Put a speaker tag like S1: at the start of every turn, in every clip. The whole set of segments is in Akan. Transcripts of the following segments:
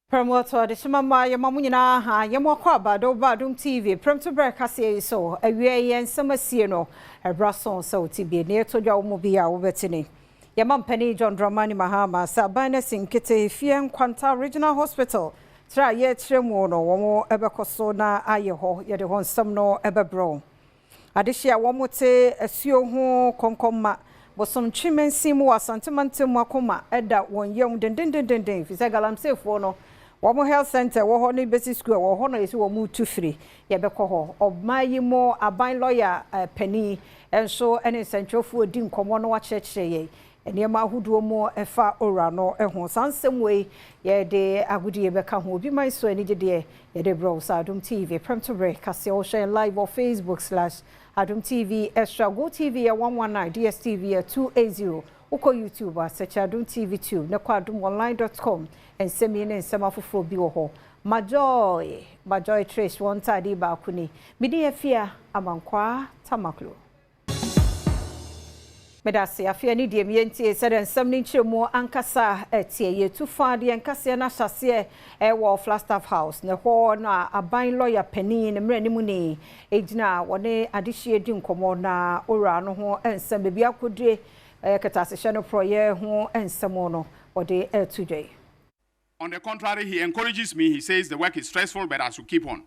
S1: Premotobre Shimama Yamamunina ha Yamwakwa Adom TV Premtobre Kasee so awie yen samasie no ebrason so tibi ne toja omobia wobetini Yamampani John Dramani Mahama sabana sinkete fie Kwanta Regional Hospital tra ye tremu no womo ebekoso na ayeho ye de hon sam no ebebro adehia womote asuo ho konkomma bosom chimensimu asantemantemu akoma eda wonyem dendendenden fise galamsefo no Wamo Health Center, wo ni basic school, wo ho no yesi wo mu tufiri ye beko ho obayimo aban lawyer pani enso ene sentrofo di nkomo no wa cheche ye enema ahuduo mo efa ora no eho sansem we ye de agudi ye beka ho obi man so ani gide ye de bro Adom TV Premtobre Kasee o share live on Facebook/Adom TV Extra Go TV 119 DSTV 280 uko YouTube search Adom TV2 na kwa adomonline.com and semi ne nsema foforo bi wo ho Majoy Trace one tadi ba kuni midi afia amankwa tamaklo medase afia ni die mientie se den nsem ni nchemu ankasa etie ye tufa de ankasa na hyase wo Flagstaff House ne ho na aban lawyer pani ne mra ni mu ni ejina wone adehie di nkomo na ora no ho ensem bebi akodue katase no proye ho ensem no wode etudwe.
S2: On the contrary, he encourages me. He says the work is stressful, but I should keep on.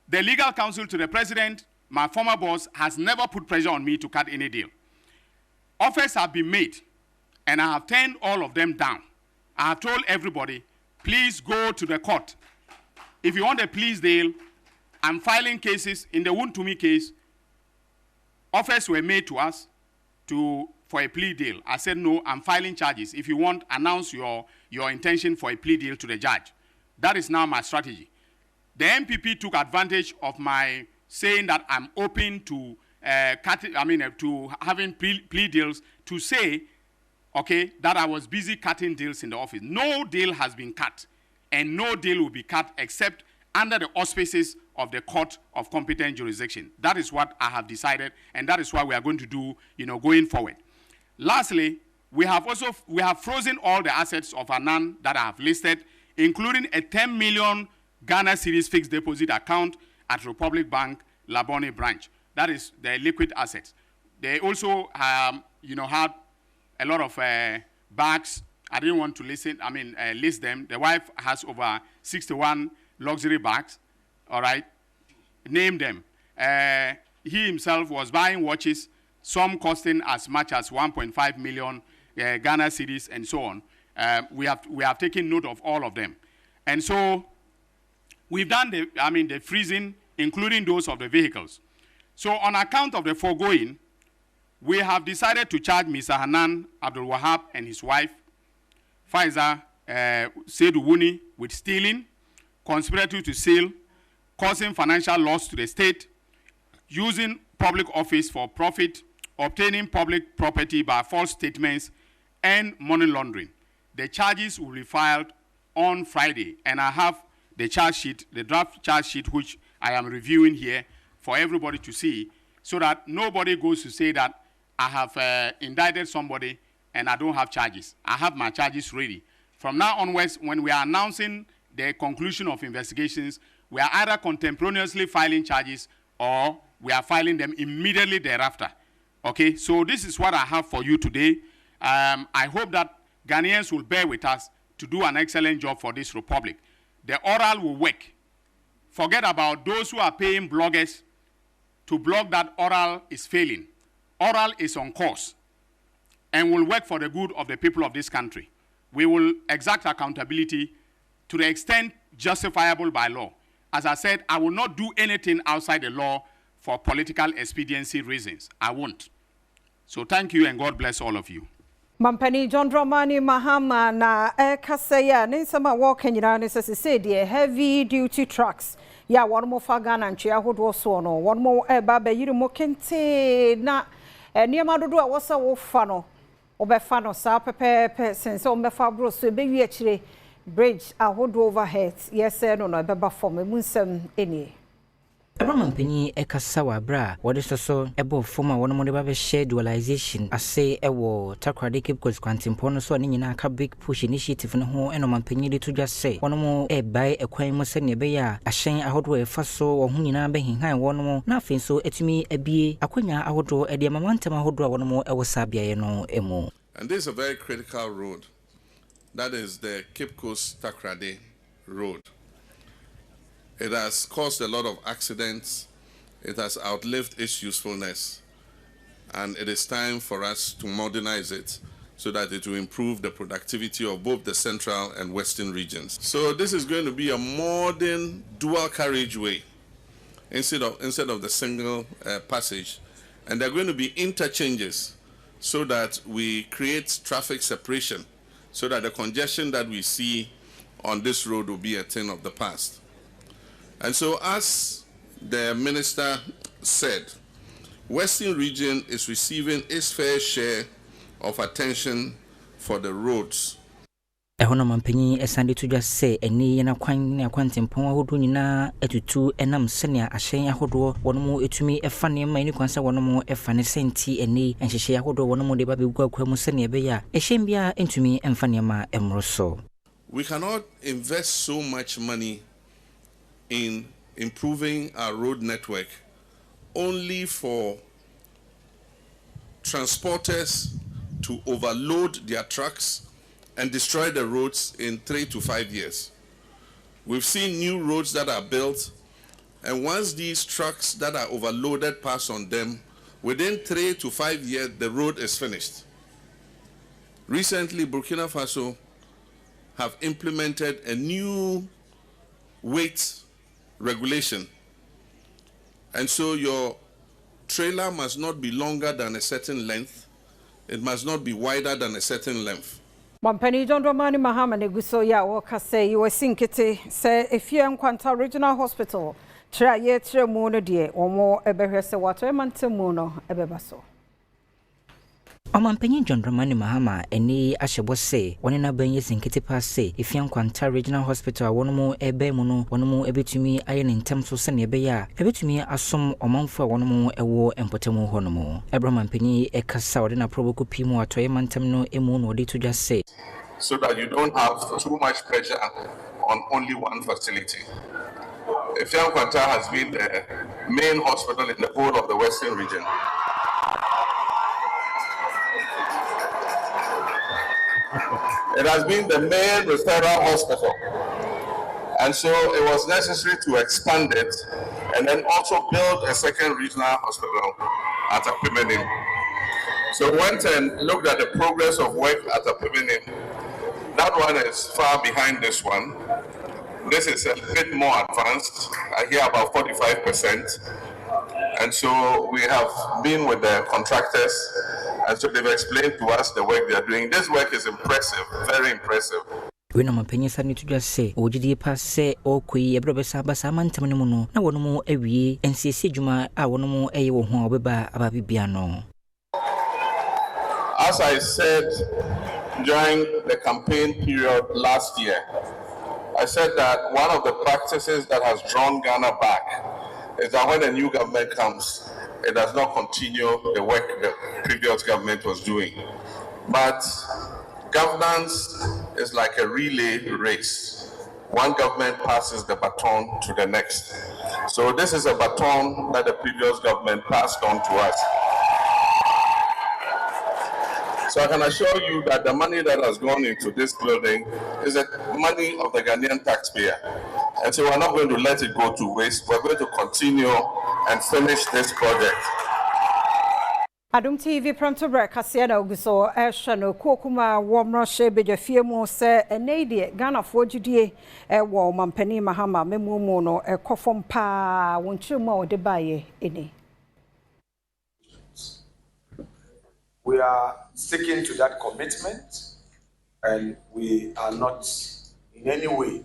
S2: The legal counsel to the president, my former boss, has never put pressure on me to cut any deal. Offers have been made, and I have turned all of them down. I have told everybody, please go to the court. If you want a plea deal, I'm filing cases. In the Wontumi case, offers were made to us for a plea deal. I said, no, I'm filing charges. If you want, announce your intention for a plea deal to the judge. That is now my strategy. The MPP took advantage of my saying that I'm open to to having plea deals to say, okay, that I was busy cutting deals in the office. No deal has been cut, and no deal will be cut except under the auspices of the court of competent jurisdiction. That is what I have decided, and that is what we are going to do, going forward. Lastly, we have frozen all the assets of Anan that I have listed, including a 10 million Ghana cedis fixed deposit account at Republic Bank, Labone branch. That is the liquid assets. They also, had a lot of bags. I didn't want to list them. The wife has over 61 luxury bags. All right, name them. He himself was buying watches, some costing as much as 1.5 million Ghana cedis and so on. We have taken note of all of them. And so we've done the freezing, including those of the vehicles. So on account of the foregoing, we have decided to charge Mr. Hanan Abdul Wahab and his wife, Faiza Seydou Wuni, with stealing, conspiracy to steal, causing financial loss to the state, using public office for profit, obtaining public property by false statements, and money laundering. The charges will be filed on Friday, and I have the charge sheet, the draft charge sheet, which I am reviewing here for everybody to see, so that nobody goes to say that I have indicted somebody and I don't have charges. I have my charges ready. From now onwards, when we are announcing the conclusion of investigations, we are either contemporaneously filing charges or we are filing them immediately thereafter. Okay, so this is what I have for you today. I hope that Ghanaians will bear with us to do an excellent job for this republic. The oral will work. Forget about those who are paying bloggers to blog that oral is failing. Oral is on course and will work for the good of the people of this country. We will exact accountability to the extent justifiable by law. As I said, I will not do anything outside the law for political expediency reasons. I won't. So thank you and God bless all of you.
S1: Mampani John Dramani Mahama na Kasee ninsama walk nyina ne sese de heavy duty trucks ya one more Ghana nchia hodo so no one more ba yiri mo kente na niema dodo a wosa wo fa no obefa no sa pepepe sense o mefa bro so be wi akire bridge ahodo overhead yes no no beba form emunsem eni
S3: Abraham Penny Ekasawa Bra, what is also above former one more de share dualization. I say ewo takrade keep cause Kintampo so nina ka big push initiative no ho eno man penny to just say one more buy a kwan mo se ne be ya ahyen ahodo e fa so wo hu nyina be hinhan one mo na afin so etumi abie akonya ahodo e de mamantam ahodo one mo e wo sabia no emu.
S4: And this is a very critical road. That is the Cape Coast Takrade Road. It has caused a lot of accidents. It has outlived its usefulness. And it is time for us to modernize it so that it will improve the productivity of both the central and western regions. So this is going to be a modern dual carriageway instead of the single passage. And there are going to be interchanges so that we create traffic separation so that the congestion that we see on this road will be a thing of the past. And so, as the minister said, Western region is receiving its fair share of attention for the roads.
S3: Ehono mampenyi esande to just say eni ye na kwan ne Kintampo ahodo nyina etutu enam senia ahyen ahodo wono etumi efa ne ma ni kwansa wono mo efa ne senti eni enhyehyɛ ahodo wono mo de ba begua kwamu senia be ya ehyen bia entumi emfa ne ma emro so.
S4: We cannot invest so much money in improving our road network only for transporters to overload their trucks and destroy the roads in 3 to 5 years. We've seen new roads that are built, and once these trucks that are overloaded pass on them, within 3 to 5 years, the road is finished. Recently, Burkina Faso have implemented a new weight regulation. And so your trailer must not be longer than a certain length. It must not be wider than a certain length.
S1: Mampani John Romani Mahama Neguso ya wakase you sinkete say if you Nkwanta Regional Hospital try ye tre mu no de omo ebehwese wato emantemu no ebebaso.
S3: Omampenyi John Romani Mahama eni ahyebo se woni na banye sinkete pa se if you Nkwanta Regional Hospital wono mu ebe mu no wono mu ebetumi aye ne ntem so se ne ebe ya ebetumi asom omanfo wono mu ewo empotemu hono mu Ebramampenyi ekasa wode na proboko pi mu atoye mantem no emu no de to just say
S4: so that you don't have too much pressure on only one facility. If Nkwanta has been the main hospital in the whole of the western region, it has been the main referral hospital, and so it was necessary to expand it and then also build a second regional hospital at Premtobre. So we went and looked at the progress of work at Premtobre. That one is far behind this one. This is a bit more advanced. I hear about 45%. And so we have been with the contractors, and so they've explained to us the work they are doing. This work is impressive, very impressive.
S3: We no mampenyi sani to just say ojidi pa se okoi ebrobesa basa mantem ne mu no na wono mu awie ensisi djuma a wono mu eye wo ho obeba ababibia no.
S4: As I said during the campaign period last year, I said that one of the practices that has drawn Ghana back is that when a new government comes, it does not continue the work the previous government was doing. But governance is like a relay race. One government passes the baton to the next. So this is a baton that the previous government passed on to us. So I can assure you that the money that has gone into this building is the money of the Ghanaian taxpayer. And so we're not going to let it go to waste. We're going to continue and finish this project.
S1: Adom TV Premtobre Kasee na oguso ehwano kokuma womro shebe jafie mu se enede Ghana fo gidie wo mampani Mahama memumu no ekofom pa wonchiremu ode baye eni.
S5: We are sticking to that commitment, and we are not in any way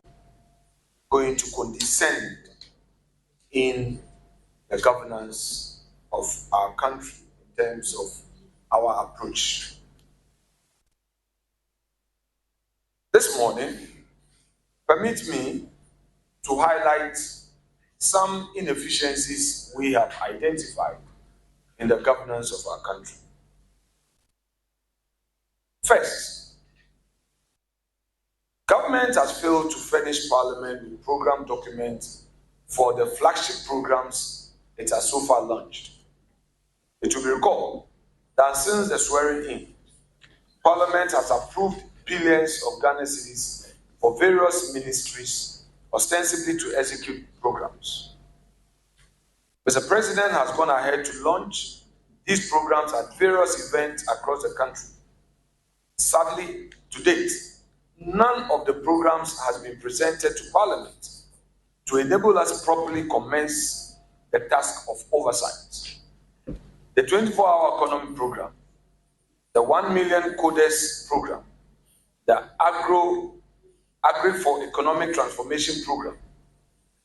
S5: going to condescend in the governance of our country in terms of our approach. This morning, permit me to highlight some inefficiencies we have identified in the governance of our country. First, government has failed to furnish Parliament with program documents for the flagship programs it has so far launched. It will be recalled that since the swearing-in, Parliament has approved billions of Ghana cedis for various ministries, ostensibly to execute programs. Mr. President has gone ahead to launch these programs at various events across the country. Sadly, to date, none of the programs has been presented to Parliament to enable us properly commence the task of oversight. The 24-hour economy program, the 1 million coders program, the Agri for Economic Transformation program,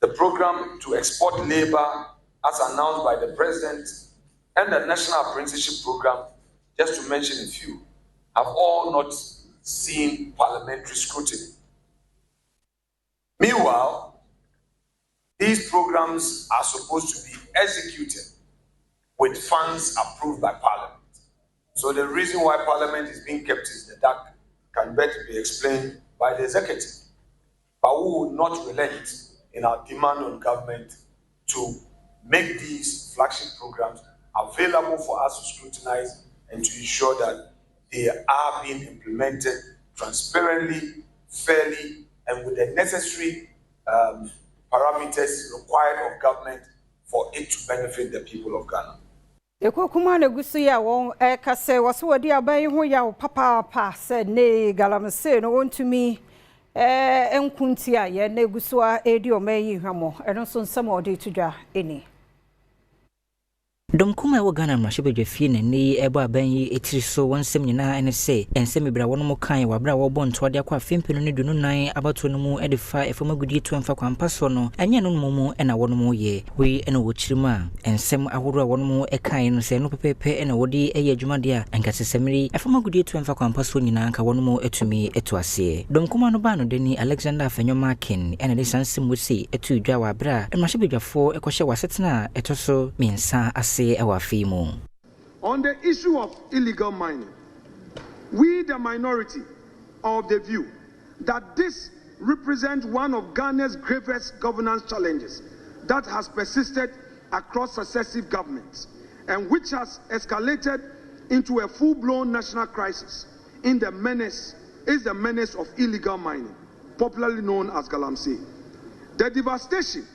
S5: the program to export labor as announced by the President, and the National Apprenticeship program, just to mention a few, have all not seen parliamentary scrutiny. Meanwhile, these programs are supposed to be executed with funds approved by Parliament. So the reason why Parliament is being kept in the dark can better be explained by the executive. But we will not relent in our demand on government to make these flagship programs available for us to scrutinize and to ensure that they are being implemented transparently, fairly, and with the necessary parameters required of government for it to benefit the people of Ghana.
S1: Ekokuma na gusu ya won kase waso wadi aban ho ya papa se ne galamse no wontumi enkuntia ye na gusu a edi o mayi hwamo eno so nsam odi tudwa eni
S3: Domkuma ewo Ghana mrashibedwe fie na ni ebo aban yi etiri so wonsem nyina ene se ensem bra wono kan wabra wo bo nto ade akwa fempenu ne dunu nan abato no mu edifa efomagudi to emfa kwampa so no enye no mu ena wono mu ye we ena wo chirima ensem ahoro wono mu ekan no se no pepepe ena wodi eye adwuma de a enkasesemiri efomagudi to emfa kwampa so nyina anka wono mu etumi eto ase domkuma no ba no deni Alexander Afenyo Markin ena de sansem wosi etu dwa wabra mrashibedwafo ekohye wasetena etoso mensa ase.
S6: On the issue of illegal mining, we, the minority, are of the view that this represents one of Ghana's gravest governance challenges that has persisted across successive governments and which has escalated into a full-blown national crisis in the menace of illegal mining, popularly known as galamsey. The devastation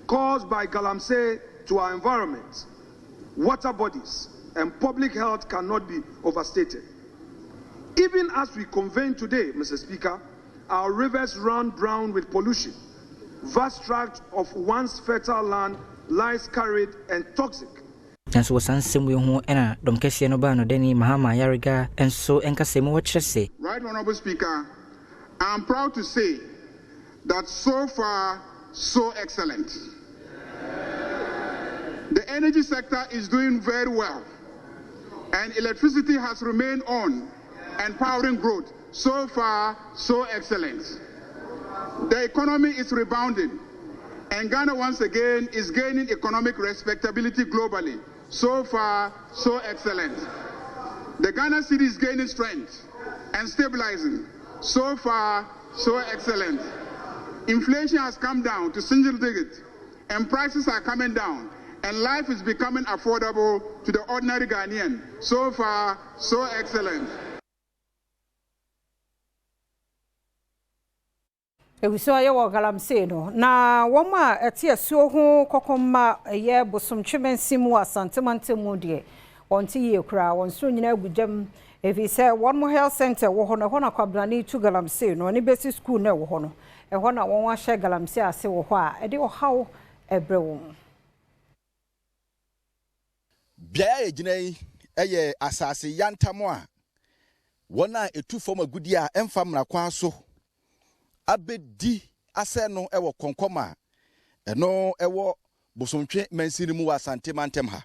S6: caused by galamsey to our environment, water bodies, and public health cannot be overstated. Even as we convene today, Mr. Speaker, our rivers run brown with pollution. Vast tracts of once fertile land lies carried and toxic.
S3: And so sansem we ho ena dom kese no ba no deni Mahama Yariga and so enkasem wo kyerese.
S7: Right, Honorable Speaker, I am proud to say that so far so excellent. The energy sector is doing very well, and electricity has remained on and powering growth. So far, so excellent. The economy is rebounding, and Ghana once again is gaining economic respectability globally. So far, so excellent. The Ghana city is gaining strength and stabilizing. So far, so excellent. Inflation has come down to single digit, and prices are coming down. And life is becoming affordable to the ordinary Ghanaian. So far, so excellent.
S1: Ewiso aye wo galamse no na woma ete asuo ho kokoma ye bosomtwemensimu asantemantemu de wonte ye kura wonso nyina agudam efise one more health center wo ho na kwabrani tu galamse no ne basic school na wo ho no ho na won wa hye galamse ase wo ho a ede wo hawo ebrewo.
S8: Bia ejinai eye asase yantamo a wona etu fom agudi a emfa mra kwa so abedi ase no ewo konkoma eno ewo bosomtwe mansini mu wasante mantem ha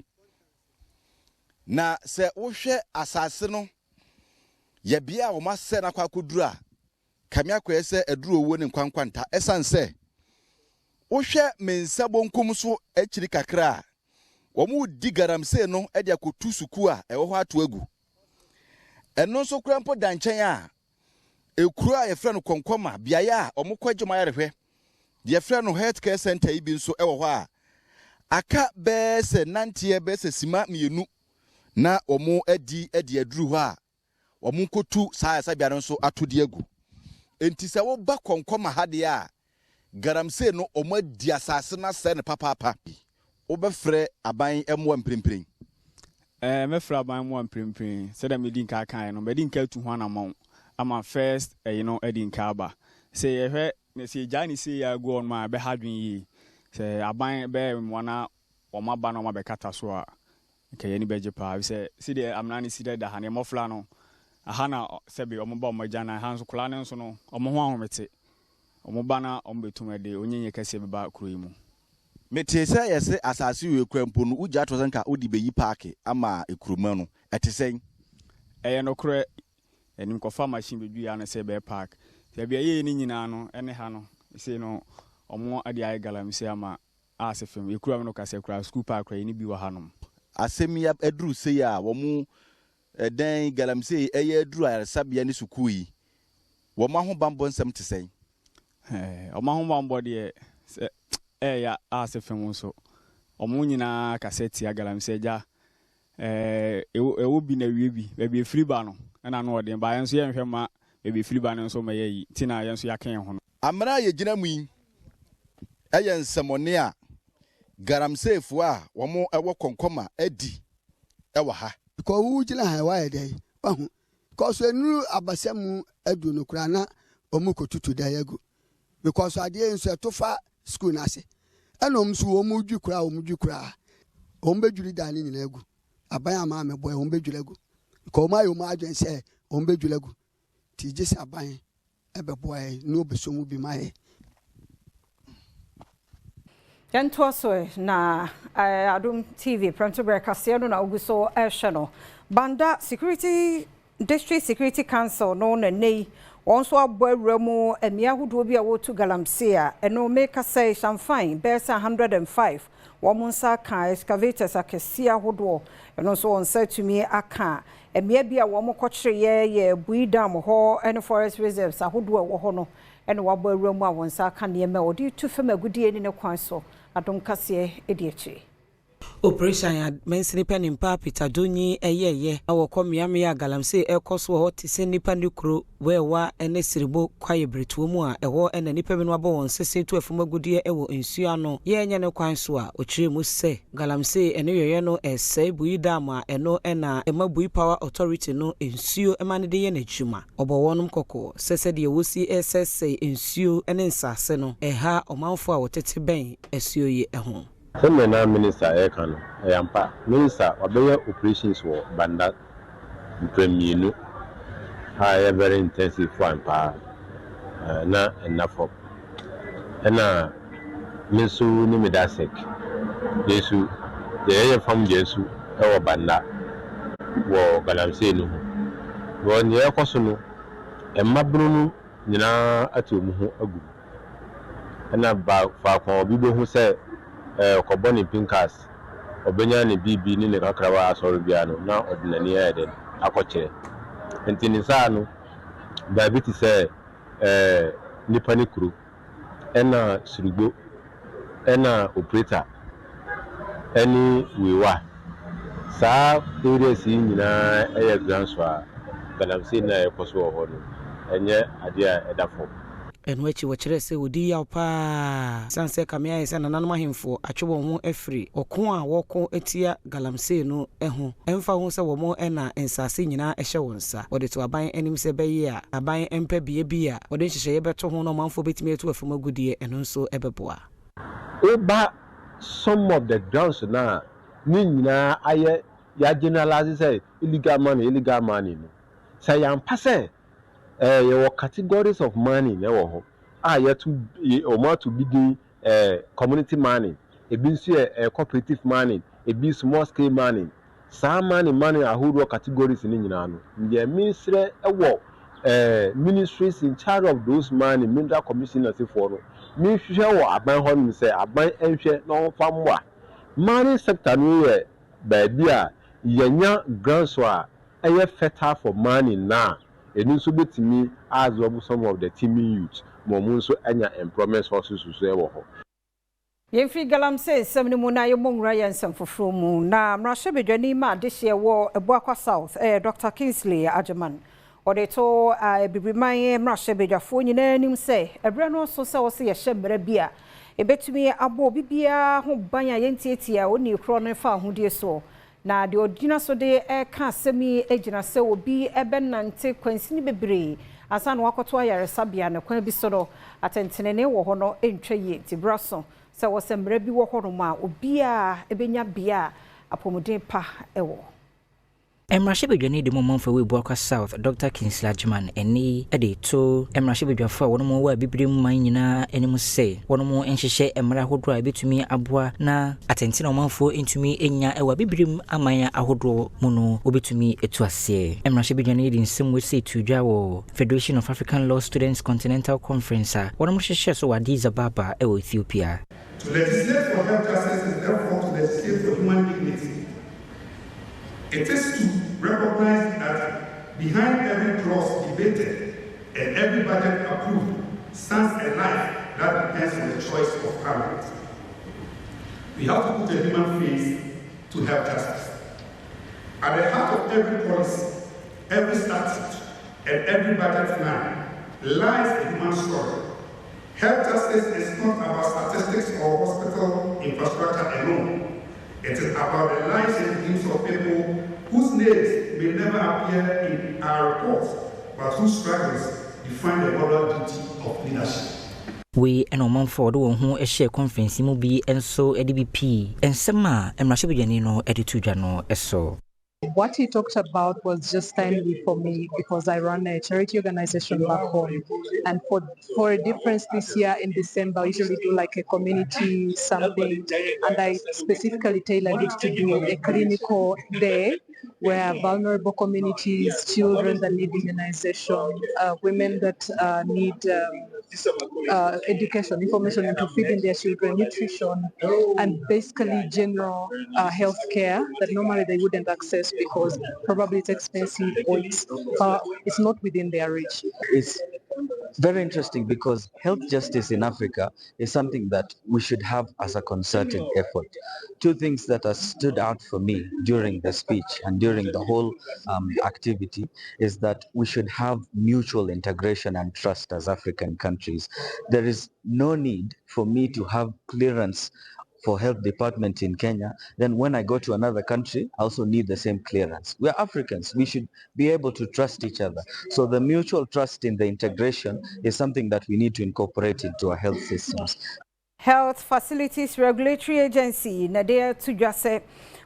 S8: na se wo hwe asase no ye bia wo mase na kwa koduru a kamia kwese eduru owo ne nkwankwanta esanse wohwɛ mensa bonkum so akiri kakra wɔn di garamsey no de akotu suku a ɛwɔ hɔ ato agu ɛno nso kura mpo dankyɛn a ekuro a yɛfrɛ no konkoma biaye a wɔn kɔ adwuma yarehwɛ yɛfrɛ no health care center yi bi nso ɛwɔ hɔ a aka bɛsɛ nanteɛ bɛsɛ sima mienu na wɔn adi aduru hɔ a wɔn kotu saa bia no nso ato di agu enti sɛ wo ba konkoma ha de a garamsey no wɔn adi asase na sɛ ne papaapa obefre aban emwa mprempren
S9: mefra aban mo mprempren said that medin ka kan no medin ka tu ho na mon ama first edin ka ba say ye ne say jani say ya go on ma be hadwen yi say aban be mwana o ma ba no ma be kata so a ke ye ni beje pa say see the amna ni see da ha ne mofla no aha na sebe o mo ba o ma jana ha so kula ne so no o mo ho ahomete o mo ba na o betum de onyenye kase be ba kuro yi mu
S8: mete sɛ yɛsɛ asase we kwampo no ugya to sanka odi beyi park ama ekuruma no ɛte sɛn
S9: no korɛ enim kofa machine be dua no sɛ be park sɛ bia ye ni nyina no ene ha no sɛ no ɔmo ade ay galamsey ama asefem ekuruma no kase kura school park ra ni bi wa hanom
S8: asɛm ya aduru sɛ ya wɔn ɛdan galamsey ɛyɛ aduru aresabea ne suku yi wɔn aho bambɔ nsɛm te sɛn
S9: ɔmo aho bambɔ de ya asefem so omo nyina kaseti agalamsey ja ewo bi na wie bi be free ba no na no ode ba yenso ye nhwe ma be free ba no so ma yi ti na yenso ya kan ho
S8: amra ye gina mu yi eye nsemone a galamsey fo a womo ewo konkoma adi ewa ha
S10: ko wu gina ha wa ede bahu because enu abasemu adu no kura na omu kotutu da yagu because ade enso to fa school na se enom so omu dwukura ombedwuri dani nyina agu aban ama me boy ombedwuri agu ko ma yo ma adwen se ombedwuri agu ti gese aban ebe boy no besomu bi mae
S1: Yanto so na Adom TV Premtobre Kasee no na oguso ehwe Banda District Security Council no na nei also abweramu emia hudo bi a wotu galamsey a eno make say shamfine besa 105 womunsa ka excavators akesi ahodo eno so onsa tumi aka emia bi a womokokyere ye buidam ho ene forest reserves ahodo wo ho no ene wabweramu a wonsa ka ne me odi tu fam agudie ni ne kwan so Adom Kasee ediechi
S11: Operation ya mensini pa nimpa Peter Donyi eyeye awo komiame ya galamsey ekoso ho tise nipa nikro wewa ene siribo kwaye bretuo mu a ewo ene nipa bi no abo won sese tu afumagudie ewo nsu ano ye nya ne kwan so a okire mu se galamsey ene yoye no ese buida ma eno ena emabui power authority no nsuo emane de ye na dwuma obo wonum kokko sese de wosi SSA nsuo ene nsase no eha omanfo a wotete ben esuo ye eho
S12: Femena minister Ekano, Yampa, minister, Obeya operations were Banda Preminu, high very intensive one power, na enough of. And Minsu Nimidasek, Jesu, the area from Jesu, our Banda, war Galamsey no. One year Cosono, and Mabrunu, Nina Atumu Agu. And about Falcon Bibo who said, Koboni Pinkas, Obenya ni bibi ni nekakrawa asorobiano na ordinary eden akoche. Entinisano babiti se nipani kru ena sirigo ena operator eni wiwa sa areas nyina eye transfer galamsey na ekoso ho no enye ade a edafo
S11: enwechi wachere se odi ya pa sanse kamia ese nananum ahemfo atwebo ho afri okon a woko etia galamsey no eho emfa ho se wo mo ena ensase nyina ehye wonsa wode to aban enim se beye a aban empa bie a wode hyehyeye beto ho no manfo betimi etu afumagudie eno nso ebeboa
S12: eba some of the grounds na ni nyina aye ya generalize say illegal money no say yam pase your categories of money never ho yet to begin community money a bit cooperative money a bit small scale money some money are whole categories in Inano the ministry ministries in charge of those money mineral commissioners for me hwehwɛ wɔ aban hɔ nim sɛ aban nhwɛ na ɔmfa mmoa mining sector no yɛ baabi a yɛnya grants so a ɛyɛ fertile for mining na ɛno nso betumi absorb some of the teeming youth ma ɔmo nso anya employment sources so ɛwɔ hɔ.
S1: Yemfri galamse semni mu na yemongra yensem foforo mu na mrahye bedwani ma dehye wo Obuasi South Dr. Kingsley Ajeman ode to bibriman mrahye bedwafo nyina nim se ebre no so se wo se ye hyemra bia ebetumi abo bibia ho ban a yentietia oni kro no fa ahodie so na de odina so de ka asemi egina se obi ebenante kwansini bebre asa no akoto ayaresa bia na kwan bi so no atentenene wo ho no entwaye tibraso se wo se mra bi wo ho no ma obi a ebenya bia apomuden pa ewo
S3: Emrahye bedwani de momomfa we Obuasi South Dr. Kingsley Ajeman eni ede to emrahye bedwafo wono mo wa bibire mu man nyina enimu se wono mo enhyehyɛ emra ahodo a betumi aboa na atentene omanfo entumi enya ewa bibire mu aman ahodo mu no obetumi etu ase emrahye bedwani de nsem we se tudwa wo Federation of African Law Students Continental Conference a wono mo hyehyɛ so wa DISEC ewo Ethiopia.
S13: To legislate for health justice is therefore to legislate for human dignity. It is to recognize that behind every clause debated and every budget approved stands a life that depends on the choice of Parliament. We have to put a human face to health justice. At the heart of every policy, every statute, and every budget plan lies a human story. Health justice is not about statistics or hospital infrastructure alone. It is about the lives and dreams of people whose names may never appear in our reports, but whose struggles define the moral duty of leadership.
S3: We and Oman Ford won who a share conference mu bi enso EDBP ensema emrahye bedwani no editudwa no eso.
S14: What he talked about was just timely for me because I run a charity organization back home. And for a difference this year in December, I usually do like a community something. And I specifically tailored it to do a clinical day where vulnerable communities, children that need immunization, women that need education, information into feeding their children, nutrition, and basically general health care that normally they wouldn't access because probably it's expensive or it's not within their reach.
S15: It's very interesting because health justice in Africa is something that we should have as a concerted effort. Two things that have stood out for me during the speech and during the whole activity is that we should have mutual integration and trust as African countries. There is no need for me to have clearance for health department in Kenya, then when I go to another country, I also need the same clearance. We're Africans, we should be able to trust each other. So the mutual trust in the integration is something that we need to incorporate into our health systems.
S1: Health Facilities Regulatory Agency, Nadia Tujase,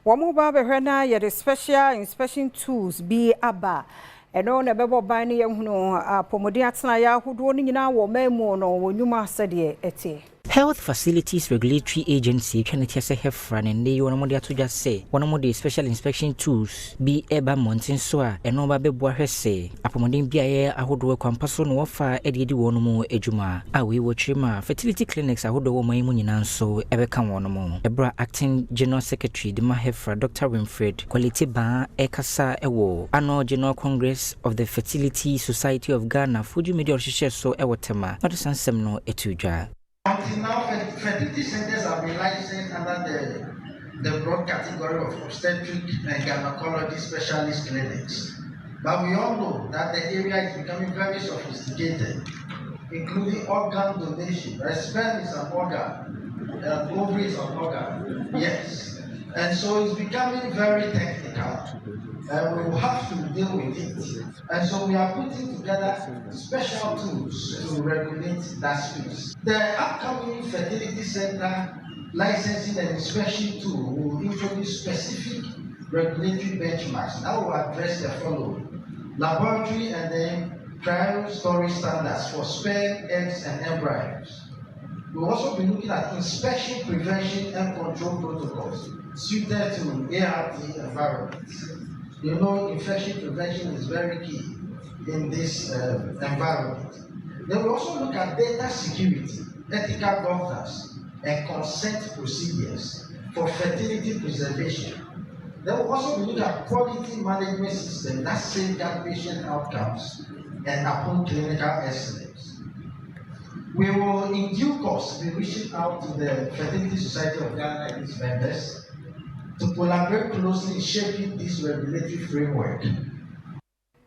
S1: Wamuba Berena, yet special inspection tools be aba. And on a bebo bani yahuno, Pomodiatna Yahudu, now, or Memono, or Numa Sadie ete.
S3: Health Facilities Regulatory Agency can it say hefran and they one more to just say one more the special inspection tools be eba mountain soa and no babe boa say apomodin bia ahodo kwampaso no ofa ededi wono mu ejuma a we wo trima fertility clinics ahodo wo man mu nyina so ebeka wono mu ebra acting general secretary de mahefra Dr. Winfred quality ba ekasa ewo ano general congress of the Fertility Society of Ghana fuju media ohye so ewo tema not sansem no etudwa.
S16: Until now, fertility centers have been licensed under the broad category of obstetric and gynecology specialist clinics. But we all know that the area is becoming very sophisticated, including organ donation. Sperm is an organ, ovary is an organ, yes. And so it's becoming very technical. We will have to deal with it. And so we are putting together special tools to regulate that space. The upcoming fertility center licensing and inspection tool will introduce specific regulatory benchmarks that will address the following: laboratory and then cryo storage standards for sperm, eggs, and embryos. We'll also be looking at inspection, prevention, and control protocols suited to ART environments. You know, infection prevention is very key in this environment. Then we also look at data security. ethical governance, and consent procedures for fertility preservation. They will also look at quality management system that safeguard patient outcomes and uphold clinical excellence. We will, in due course, be reaching out to the Fertility Society of Ghana and its members to collaborate closely in shaping this regulatory framework.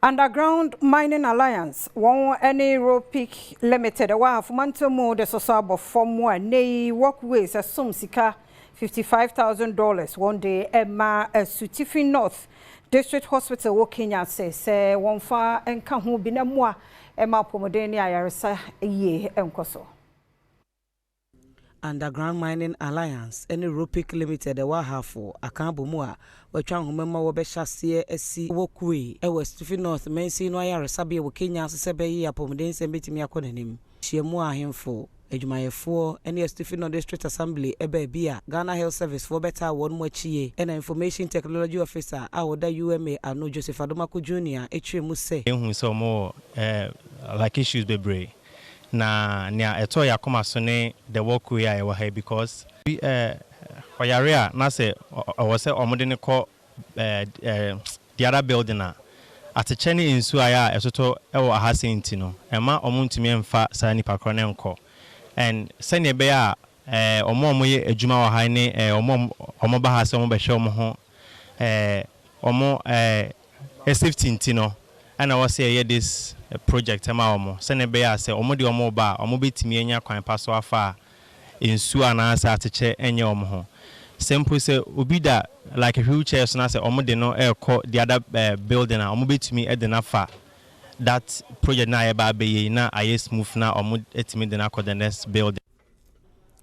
S1: Underground Mining Alliance, one any Ropic Limited, a while for Mantomo, the Sosabo from one, nay, walkways, a sum sika $55,000 one day, Emma, a Sutifi North District Hospital, walking out, say, one far and come who be no more, Emma Pomodeni, Ayarisa, a year, and Coso.
S11: Underground Mining Alliance, any Ropic Limited, a wahafo, a Cambumua, which I remember Wabesha CSC walkway, a West North, Macy, no Ayarasabi, Wakenya, Sebe, Apomodens, and Bitimia Conanim. She mua him for. Ejumaya 4 any Stephen District Assembly Ebebia Ghana Health Service for better one more chie and Information Technology Officer Awoda UMA Ano Joseph Adomako Jr. HMU say
S17: so more like issues bebre na nia eto ya koma so ne the walkway I wa because we oyarea na say o say omode ne ko the other building a atecheni insu aya esoto e wo ahase ntino ema omuntumi emfa sa nipa kro ne nko. And send be a omo ye adwuma wa ha ne omo ba ha se omo be hwe omo ho omo safety ntino and I was say this project ama omo send be a se omo de omo ba omo betimi anya kwan pa so afa ensu anansa ateche enye omo ho simple say obi da like a wheelchair so na say omo de no the other building a omo betimi e de na fa that project na eba be na aye smooth na omo etimi de na ko the next building.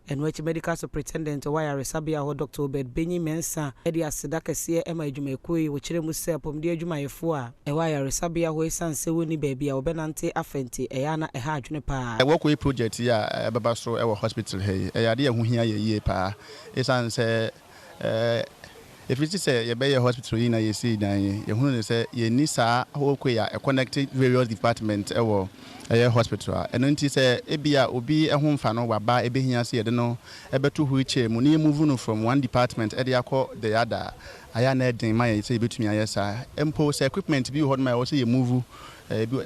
S11: And which medical superintendent wire Sabia ho Dr. Obed Benyi Mensa edi aseda kese ema adwuma ekoi wo kire mu se pom de adwuma yefo a e wire Sabia ho esanse woni baabi a obenante afenti e ya na e ha adwene pa.
S18: E work with project ya baba so e wo hospital he e ya de hu hia ye pa esanse if it say you be hospital in a see dan you know say you need sa work ya connected various departments e wo hospital and until say ebia obi ehun fa no waba ebe hia se de no ebeto wheelchair mu na move no from one department e de akọ the other aya na den ma ye say betumi ayesa empo say equipment bi hold my also you move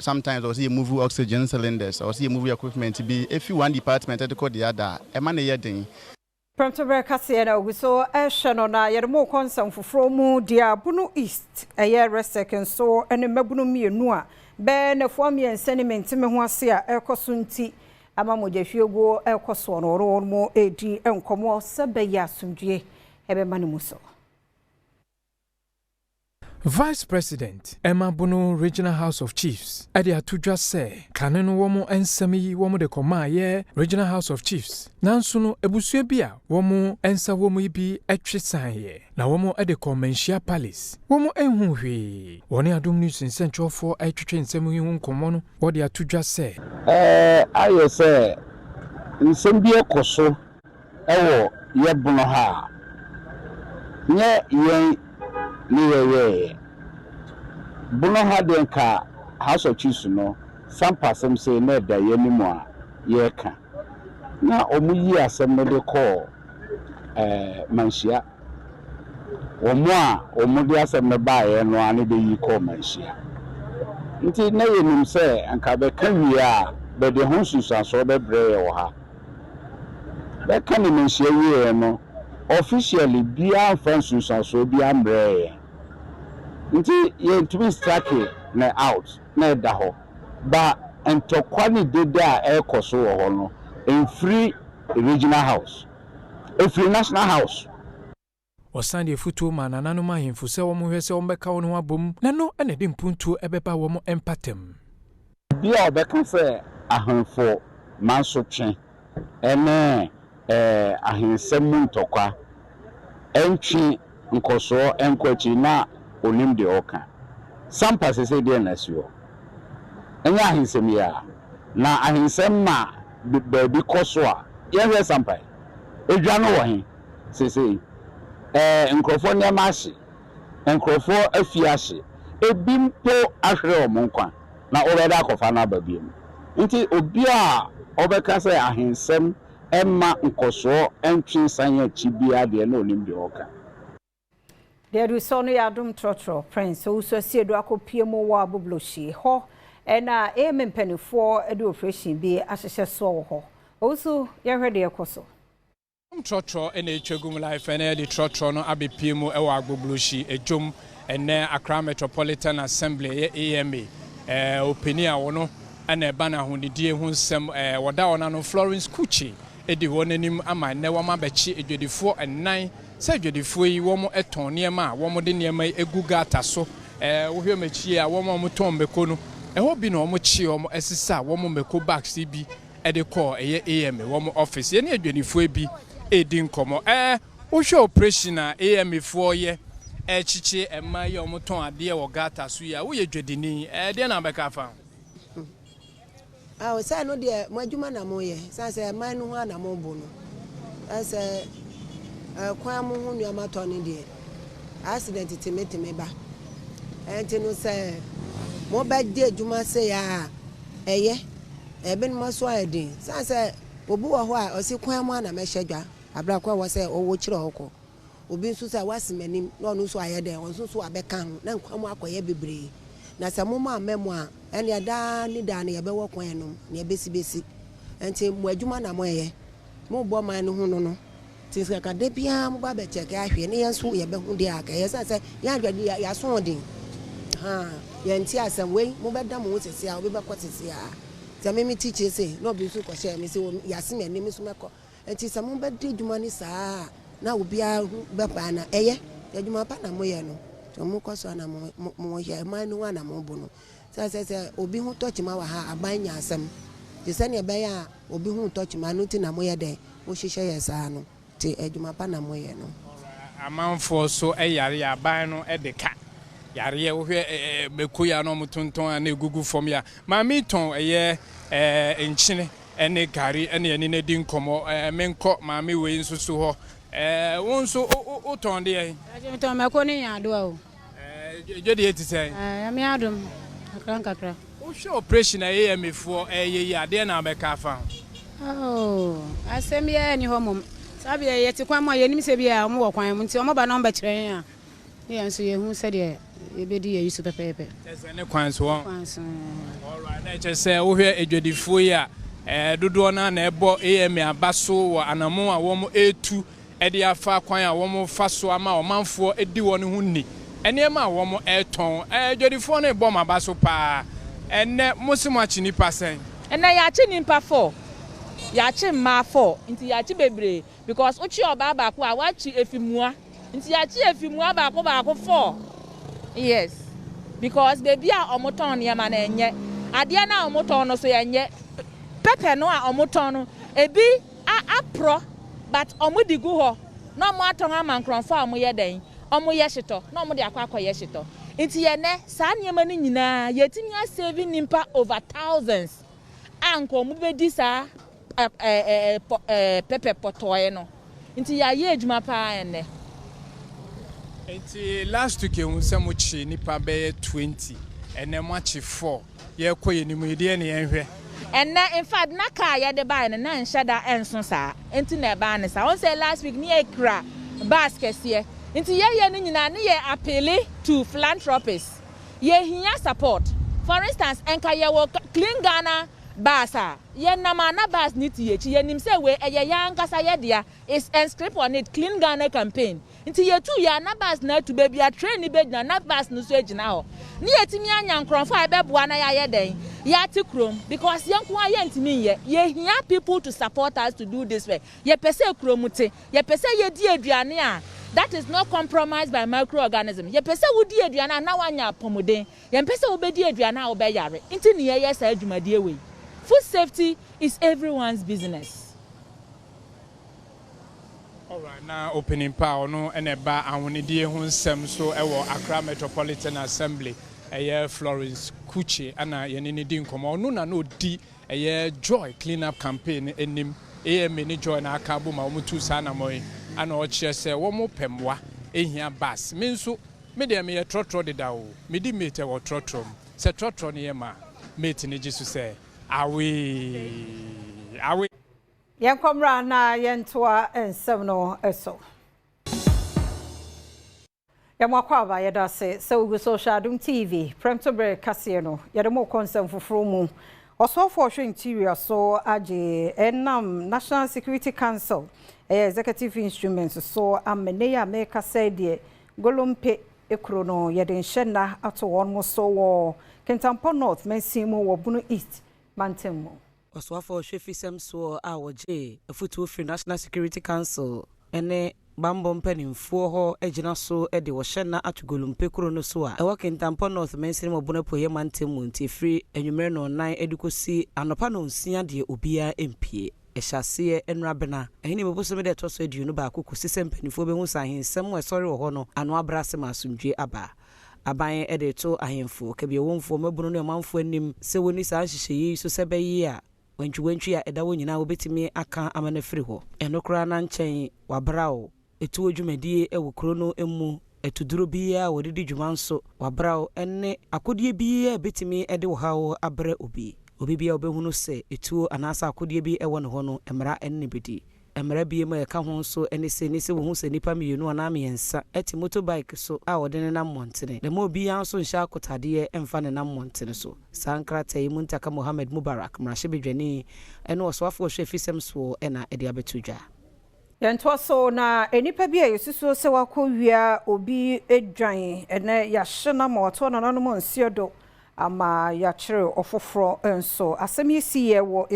S18: sometimes also you move oxygen cylinders also you move equipment bi if you one department e de call the other e ma na ye den.
S1: Premtobre Kasee na oguso ehwe na yeremo konsam foforo mu dia bunu east eye resecond so ene mabunu mienu a be na fo sentiment me ho ase a ekoso nti ama modahwiego ekoso no ro mo edi enkomo sebe ya asumdue ebe manu so.
S19: Vice President Emma Bono Regional House of Chiefs Edia Tudja say kaneno womo ensami womo de koma ye Regional House of Chiefs nanso no ebusua bia womo ensa womo ibi etwesan ye na womo ede Convention Palace womo enhu hwe woni Adom News nsentwofo etwetwe nsemu hu nkomo no wode atudwa say
S20: ayo say nsem bi ekoso ewo ye Bono ha nye yen ni Bono had ka House of Chiefs no some person say na da ye ni mo a ye ka na omuyi asem no de call manhia omo a omudi asem no ba ye no ane de yi call manhia nti na ye nim say anka be ka wi a be de ho susan so be bre ye wo ha be ka ni manhia wi no officially bia fansusan so bia mbre nti ye ntumi strike na out na da ho ba entokwa ni dede a ekoso wo ho no in free regional house a free national house
S19: Osande futu mananano mahimfu se wo hwese wo beka wo no abom na no ene de mpuntu ebeba wo mo empatem
S20: bia obeka se ahanfo manso twen ene ahensem ntokwa entwi nkoso enkwachi na onim de oka sampa se de na siwo enya ahensem ya na ahensem ma baby koso a ye sampa edwa no wo he sese nkrofo ne mashi nkrofo afiashi ebimpo ahwere omonkwa na obeda akofa na babiem nti obi a obeka se ahensem Emma Nkoso entry sanya chibia de no nim de oka.
S1: There is only Adom Trotro Prince who so see do akopiem wa bobloshi ho ena amen penny for edu operation be ahye so ho. Also yehwe de ekoso.
S21: Trotro ena etwagum life ena de Trotro no abepiem e wa agbobloshi ejom ene Accra Metropolitan Assembly AMA opinia wono ena eba na honidie hu nsem woda wona no Florence Kuchi edi wonanim ama ne wama bechi edwedifo enan se edwedifo yi womo eton niema womo de niema egugata so wohwe mechi a womo moton beko no ho bi no womo chi womo esisa womo meko bags bi ede call eye AM womo office ye ne edwedifo bi edi nkomo wohwe operation a AM fo ye chichi ema ye womo ton ade wo gata so ya wo ye dwedini de na beka fa
S22: I say no dear, my juma na moye. Say man no na mo bono. I say kwamu hu nu amatoni dear. Accident timete me ba. Enti no say mo ba de juma say ya eye ebe no so ayedin. Say obi wo ho a osi kwamu na me hwedwa. Abra kwa wo say owo kire hoko. Obi nso say wasemanim na no so ayeden. Won so abeka ho na kwamu akoye bebre. Na se mo ma memo a ene da ni da na ye be wo kwan no na ye besi enti mo adwuma na mo ye mo bo man no hu no tinska ka de bia mo ba be cheke ahwe ne yenso ye be hu de aka ye say ya adwade ya so odin ha ye nti asem we mo be da mo sese a obi be kwotese a se me mi teach say no bi so ko share me say ya se me ni so meko enti se mo be de adwuma ni saa na obi a be pa na eye adwuma pa na mo ye no so mo ko so na mo ye man no na mo bu no say obi hu touch ma wa ha abanya asem je se ne be ya obi hu touch ma no ti na mo ye den wo hihye ye saa no ti adwuma pa na mo ye no
S21: amanfo so yare aban no de ka yare wo hwe beku ya no mutonton na egugu fom ya ma mi ton enchine ene gari ene ne di nkomo menko ma mi we nsusu ho won so o ton de ye
S23: ton me ko ni ya do o
S21: jodi eti say
S23: mi Adom kakra
S21: o show operation AM for ye ade na be ka fa
S23: asem ye ni ho mom sabi ye ti kwan mo ye nim se bia mo wo kwan mo nti o mo ba no ba kire a ye nso ye hu se de e be di ye yusu pepepe
S21: ese ne kwan so all right na che se wo hwe edwedifo ya dodo na ebo AM abaso wo anamo a wo mo etu ede afa kwan a wo mo fa so ama o manfo edi wo ne hu ni enema wo mo eton edwedifo na ebo ma baso pa enne musimo achi nipa sen
S24: enne ya achi nipa 4 ya achi ma 4 nti ya achi bebre because uchi oba ba ko a wachi efimua nti ya achi efimua ba ko 4 yes because baby a omoton ne ma na enye ade na omoton no so yenye pepe no a omoton no ebi apro but omodigu ho no mo aton amankronfo a mo ye den omo ye hyeto na omo de akwa ye hyeto nti ye ne saa niema ni nyina yetimi a saving nimpa over thousands anko mo be di saa pepe potoye no nti ya ye adwuma pa ene
S21: nti last week we say chi nipa be 20 ene mo chi 4 ye koye ni mu ide ne yenhwe
S24: ene in fact na ka ye de ba ne na nhada enso saa nti na ba ne saa on say last week ni ekra basket ye nti ye ni nyina ne ye appeal to philanthropists ye hia support for instance enka ye wo clean Ghana basa ye na mana bas ni ti ye chi ye nim say we ye yankasa ye dia is inscript on it clean Ghana campaign nti ye tu ya na bas na tu be bia train ni be na bas no so agina ho ni yetimi anya nkronfo a be boa na ya den ya ti krom because ye nko aye ntimi ye hia people to support us to do this way ye pese kromute ye pese ye di aduane a that is not compromised by microorganism ye pese wo di aduane na wanya pomoden ye pese wo be di aduane a wo be yare nti ni ye sa adwumade we food safety is everyone's business.
S21: All right, now opening power no eneba awonidie hu nsem so ewo Accra Metropolitan Assembly Florence Kuchi ana yenini di nkomo no na no di joy clean up campaign enim AM ni joy na akabo ma omutu sa na moy ana o kire se wo mo pemwa ehia bus me nso me de me ye trotro de da o me di mate wo trotro se trotro ne ye ma mate ne jisu se awe
S1: Yankomra na yentoa ensem no eso. Yamwakwaba yedase so social Adom TV Premtobre Kasee no yedemo concern foforo mu. Osofo hwe interior so age enam National Security Council executive instruments so amene ya make said de golompe ekro no yede nhyenna ato won so wo Kintampo North Mensimu wo Bunu East Mantemu.
S11: Osofo hwe fisem so a woje afutu free National Security Council ene bambo mpanimfo ho agina so de wo hyenna atugolumpe kro no so a ewo Kintampo North Mensimu Bunu poye Mantemu nti free enwumere no 9 edukosi anopa no nsia de obia empie Eshase enrabena ehini mebosome de toso eduno ba akoko sisempanifo behu sahensem esori wo ho no ano abrase masundwe aba aban edeto ahemfo kabie wonfo mabunu no manfo anim se woni sa hyehyeye so sebeyi a wantwi a eda wo nyina obetimi aka amana firi ho enokra na nchen wabrao etu odwumadie ewo kro no emu etuduro biya wodidi dwumanso wabrao enne akodie biya betimi ede wo hawo abre obi bia obehunu se etuo anasa akodie bi ewo ne ho no emra enne bedi emra bie ma eka ho so ene se wo hu se nipa mienu ana miensa eti motorbike so a wode na montene de mo bia nso nhya akotade emfa ne na montene so sankrata yi muntaka Mohammed Mubarak mrahye bedwani ene oswafo hwe fisem so ena ede abetudwa
S1: Yanto so na enipa bia yesusu se wakowia obi edwan ene yahye na ma oto na nanom nsiodo ama ya chere ofoforo enso asemi siye wo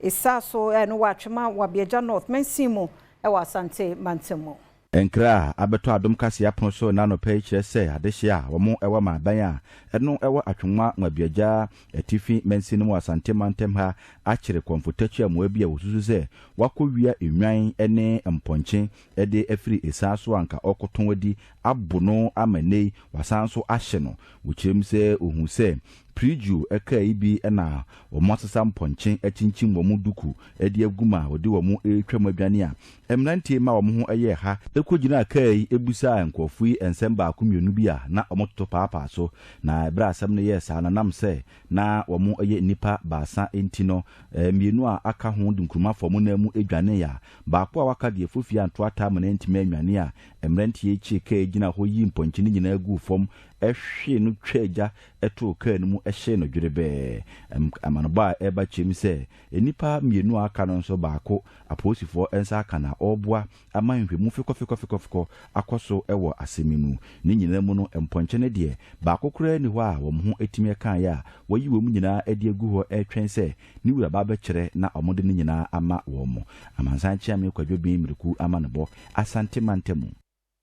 S1: isaso eno watwema wabiaja North Mensimu ewa Asante Mantemu
S8: Enkra abeto Adom Kasee apono so na no pe kire se adehye a wo mo ewa Marban a eno ewa atwoma wabiaja etifi Mensimu Asante Mantem ha akire komfortachi amoa bia wosusu se wakowia enwan ene mponche ede afiri isaso anka okoton wadi abono amanei wasanso ahye no wuchirem se ohun se priju eka ibi na omosesa mponche achinchim wo mu duku edi aguma wodi wo mu etwam adwane a emnantie ma wo mu ho eye ha ekogina aka yi ebusa nkwofu yi ensem ba akomienu bi a na omototo paapa so na ebra asem ne yes ana nam se na wo mu eye nipa baasa entino mienu a aka ho dunkuruma fo mu na mu adwane ya baako a waka de fofi anto ata ma na ntime anwane a emnantie echi ka egina ho yi mponche ni nyina agu fom ehwe no twaja eto ka no mu ehye no dwerebe amanoba eba chim se enipa mienu aka no so baako aposifo ensa aka na obua amanhwe mu fikofiko akoso ewo aseminu ni nyina mu no emponche ne de baako kura ni ho a wo ho etime kan ya wayi wo mu nyina edi agu ho etwen se ni wura ba bekere na omode ni nyina ama wo mo amansan chia me kwadwo bi miriku ama ne bo Asante Mantemu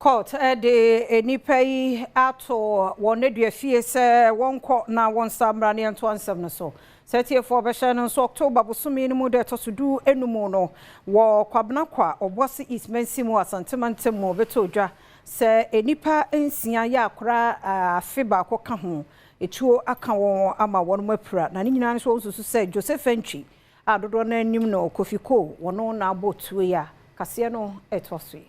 S1: Court de enipa yi ato won dua fie se wonko na won samra ne nto ansem no so 34 besha no so October bosumi ni mu de to sudu enumu no wo kwabna kwa Obuasi East Mensimu Asante Mantemu betodwa se enipa ensia ya akora afeba akoka ho etuo aka won ama won mapura na ni nyina so susu se Joseph Entry adodo na anim no Kofiko wono na abotuo ya Kasee no etosui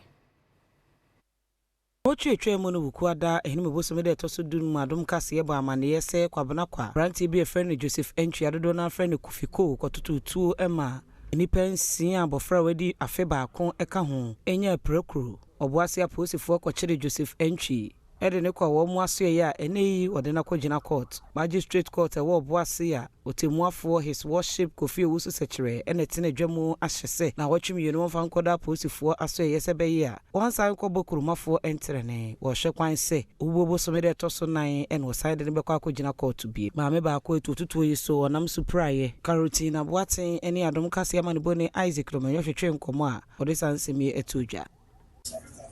S11: Ochwetwe mu no bukuada ehini mebosome de toso dun Adom Kasee ba amane se kwabna kwa branti bi friend Joseph Entry adodo na friend Kofiko kotututu ema nipa nsia abofra wadi afeba akon eka ho enya prekuru Obuasi aposifo kwakire Joseph Entry ede ne kwa wo mu aso ya eneyi wode na kwagina court magistrate court wo Obuasi a otemuafo his worship Curfew wusu sekire ene tene dwamu ahyese na watwem yenu mfa nkoda aposifo aso ye sebeyi a wansan kɔ bokurumafo entrene wo hwe kwan se ubobo somede toso nan ene wo side ne bekɔ akogina court bi maame ba akɔ etututu yi so onam supraye karoti na boaten ene Adom Kasee amanebo ne Isaac Lomanyo hwetwe nkomo a ode sansemi etudwa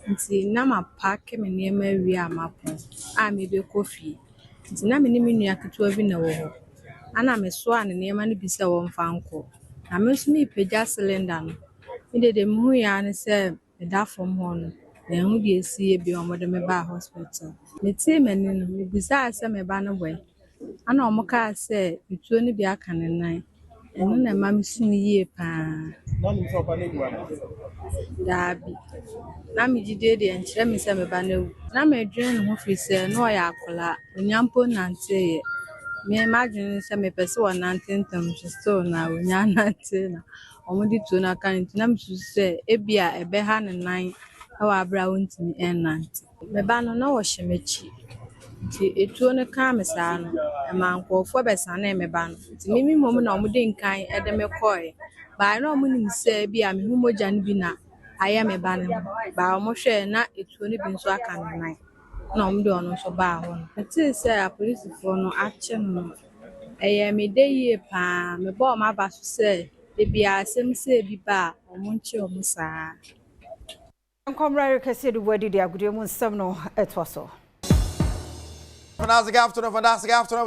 S2: nti na ma pack me niema wi amapo a me be kofi nti na me ni me nua ketewa bi na wo ho ana me so an niema no bi se wo mfa nko na me so me pagya cylinder no me de mu ya ne se me da from ho no na hu bi esi e bi o mo de me ba hospital me tie mani no me bi sa se me ba no boy ana o mo ka se etuo ni bi aka ne nan eno na ma me sun yie pa
S4: na me so pa ne gwa
S2: dabi na me jide de enkyere me se me ba na wu na me dwen no ho fi se no ya akola onyampo nante ye Me imagine say me person wa nantentem so na onya nante na omudi to na kan nti na msu say ebia ebe ha ne nan e wa abra wontimi enante me ba no na wo hyemechi nti etuo ne kan me saa no e man kwofo besa na me ba no nti mimi mom na omudi nkan e de me koi ba na omunim say bia me humoja ne bi na aye me ba ne ba omo hwe na etuo ne bi nso aka ne nan na omudi ono so ba ho no nti say a police for no ache no me dey here pa me bo ma ba so say e bia asem say bi ba omonche omusa
S1: Comrade Kasee de wadi de agudie mu nsam no etwaso.
S5: Fantastic afternoon,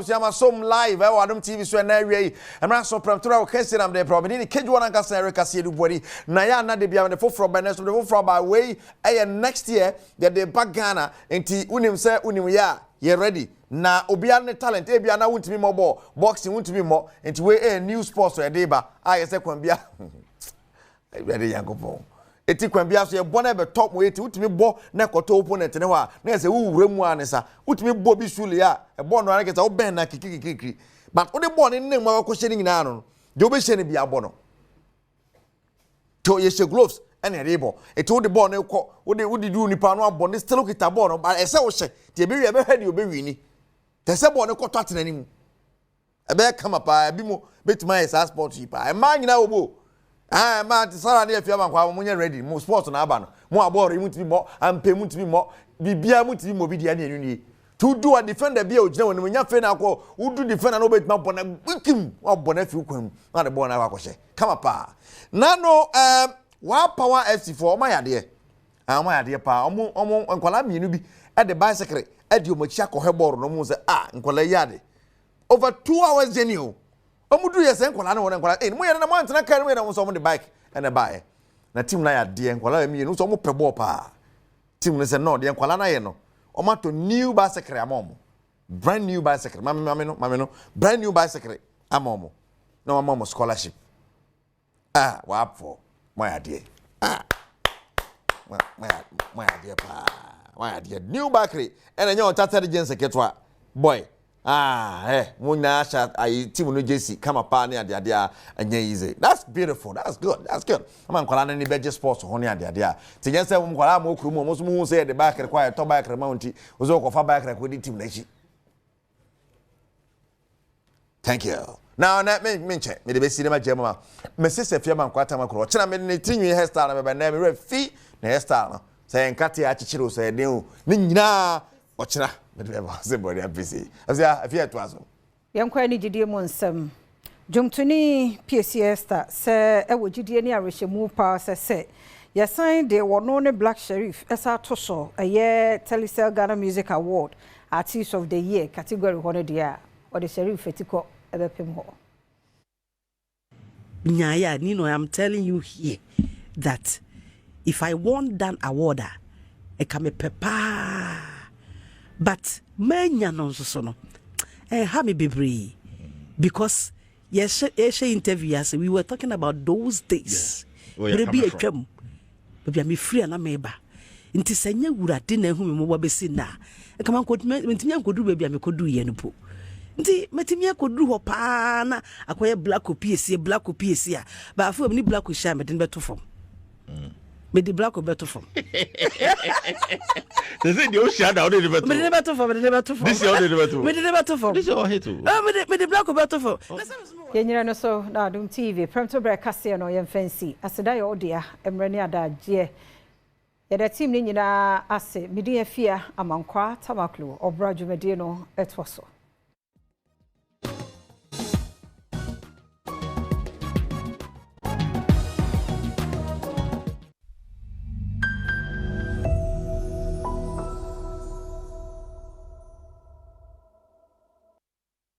S5: we are some live. Adom TV so na wie. Amra so Premtobre Kasee am de problem ni keju wan anka Premtobre Kasee du body. Na ya na de bia de foforo benes de foforo by way next year the back Ghana enti unim say unim ya ye ready. Na obia ne talent e bia na wuntimi mo ball boxing wuntimi mo enti we new sports so e dey ba aye say kwan bia. E bia de yankopon. Eti kwambia so ye bo na be top mo eti utimi bo na koto opponent ne wa na se wuwura mu anisa utimi bo bi sule ya e bo no anake sa wo ben na kikikikiki but wo de bo ne nne ma ko hye ni nyina no de wo be hye ne bia bo no to ye hye gloves ene rebo eti wo de bo ne ko wo de du nipa no abo ne still kita bo no but ese wo hye te be wi be hadi obe wi ni te se bo ne koto atena ni mu e be kama pa bi mo betima esa sport yi pa e ma nyina wo bo man, Sarah near Fiaman, when you're ready, more sports on Aban, more about him to be more, and pay to be more, be beer to be more video. To do a defender be when you're fair now, who do defend and obey my bonnet, wikim, or bonnet, you come, not a bonnet, come up. Nano, what power FC for my idea? My idea, pa, and Colami, you be at the bicycle, at your machako, her board, no more, and Colayade. Over 2 hours, genuine. Omudu yes enkola na wona enkola mo yere na mo antena kan we na mo so mo de bike and a buy na team na ya de enkola mi no so mo pe ball pa team no say no de enkola na ye no o ma to new bicycle amom brand new bicycle mame no brand new bicycle amom na amom scholarship wa up for mo ya de mo ya de pa mo ya de new bicycle and enye on tata de gense ketwa boy Muna sha I team no JC come up near the idea and easy. That's beautiful. That's good. I'm on Colana ni beje sports on near the idea. To just say Mkola mo krumo most moon say the back require top back mounty was all far back with the team nation. Thank you. Now that me check me the best cinema Gemma. My sister Fiaman Quata Macro. China made the 3 year hairstyle by name red fee the hairstyle. Saying Katia Chichiro said new Nina Ochina. Somebody busy. As ya if you to aso.
S1: Yam kwa ni gidie mu nsam. Jomtuni PCS ta se e wo gidie ni arehemu pa se ya sign de wono ne Black Sheriff esa to so eye Telecel Ghana Music Award Artist of the Year category hono dia or the Sheriff etiko ebepem ho.
S6: Nyaya Nino, I'm telling you here that if I won that award I come papa. But menya no so no ha me bebre because yes interview as we were talking about those days bebre atwam bebre me free na meba nti sanya wurade na hu me mo besi na e kama mentimi ankodu bebre me kodu ye no po nti metimi akodu ho pa na akoye black copy a ba afu ni black sha me den beto fom me di black beto fom
S5: they say the ocean down the beto.
S6: Me the beto fom.
S5: This is all the beto.
S6: Me the beto fom.
S5: This is all hate.
S6: Me the black beto fom.
S1: Yenyira no so na Adom TV Premtobre Kasee no yem fancy aseda ye odia emrani adaje ye da team ni nyina ase medi afia amankwa tamaklo obra dwumade no etwoso